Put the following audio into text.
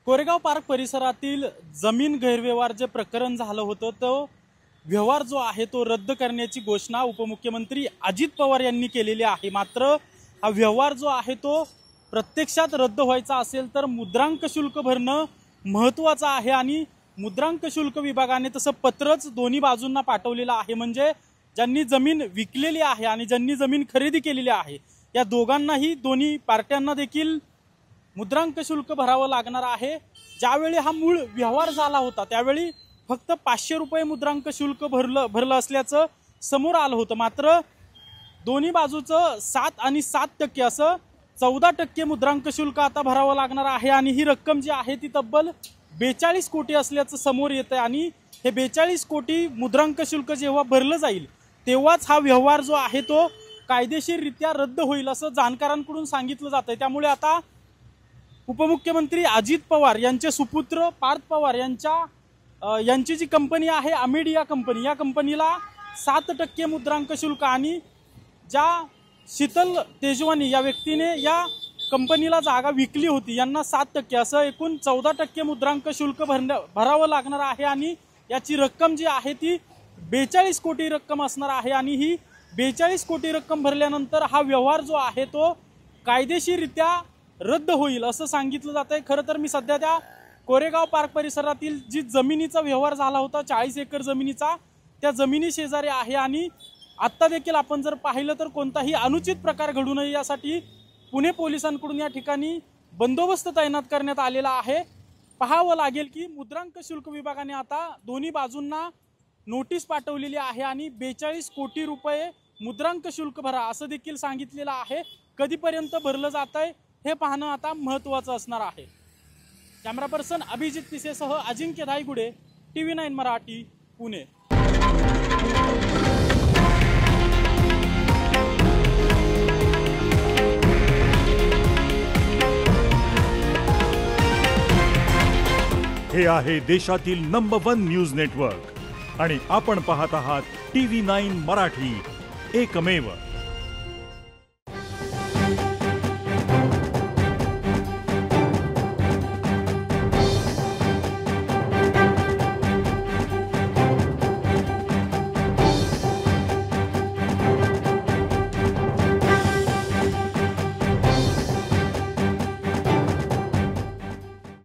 Koregaon park परिसरातील जमीन गैरव्यवहार जे प्रकरण झालं होतं तो व्यवहार जो आहे तो रद्द करण्याची घोषणा उपमुख्यमंत्री अजित पवार यांनी केलेली आहे। मात्र हा व्यवहार जो आहे तो प्रत्यक्षात रद्द व्हायचा असेल तर मुद्रांक शुल्क भरणं महत्त्वाचं आहे आणि मुद्रांक शुल्क विभागाने तसं पत्रच दोन्ही बाजूंना पाठवलेलं आहे। म्हणजे ज्यांनी जमीन विकलेली आहे आणि ज्यांनी जमीन खरेदी केलेली आहे या दोघांनाही दोन्ही पार्ट्यांना देखील मुद्रांक शुल्क भरावं लागणार आहे। ज्यावेळी हा मूळ व्यवहार झाला होता त्यावेळी फक्त 500 रुपये मुद्रांक शुल्क भरलं असल्याचं समोर आलं होतं। मात्र दोन्ही बाजूचं 7 आणि 7% असं 14% मुद्रांक शुल्क आता भरावं लागणार आहे आणि ही रक्कम जी आहे ती तब्बल 42 कोटी असल्याचं समोर येतं आणि हे 42 कोटी मुद्रांक शुल्क जेव्हा भरलं जाईल तेव्हाच हा व्यवहार जो आहे तो कायदेशीररित्या रद्द होईल असं जाणकारांकडून सांगितलं जातंय। त्यामुळे आता उपमुख्यमंत्री अजित पवार यांचे सुपुत्र पार्थ पवार यांची जी कंपनी आहे अमेडिया कंपनी, या कंपनीला 7% मुद्रांक शुल्क आणि ज्या शीतल तेजवानी या व्यक्तीने या कंपनीला जागा विकली होती यांना 7% असं एकूण 14% मुद्रांक शुल्क भरावं लागणार आहे आणि याची रक्कम जी आहे ती 42 कोटी रक्कम असणार आहे आणि ही 42 कोटी रक्कम भरल्यानंतर हा व्यवहार जो आहे तो कायदेशीररित्या रद्द होईल असं सांगितलं जात आहे। खरं तर मी सध्या त्या कोरेगाव पार्क परिसरातील जी जमिनीचा व्यवहार झाला होता 40 एकर जमिनीचा त्या जमिनी शेजारी आहे आणि आत्ता देखील आपण जर पाहिलं तर कोणताही अनुचित प्रकार घडू नये यासाठी पुणे पोलिसांकडून या ठिकाणी बंदोबस्त तैनात करण्यात आलेला आहे। पाहावं लागेल की मुद्रांक शुल्क विभागाने आता दोन्ही बाजूंना नोटीस पाठवलेली आहे आणि 42 कोटी रुपये मुद्रांक शुल्क भरा असं देखील सांगितलेलं आहे। कधीपर्यंत भरलं जात आहे हे पाहणं आता महत्त्वाचं असणार आहे। कॅमेरा पर्सन अभिजित पिसेसह अजिंक्य धायगुडे, TV9 मराठी, पुणे। हे आहे देशातील नंबर 1 न्यूज नेटवर्क आणि आपण पाहत आहात TV9 मराठी, एकमेव।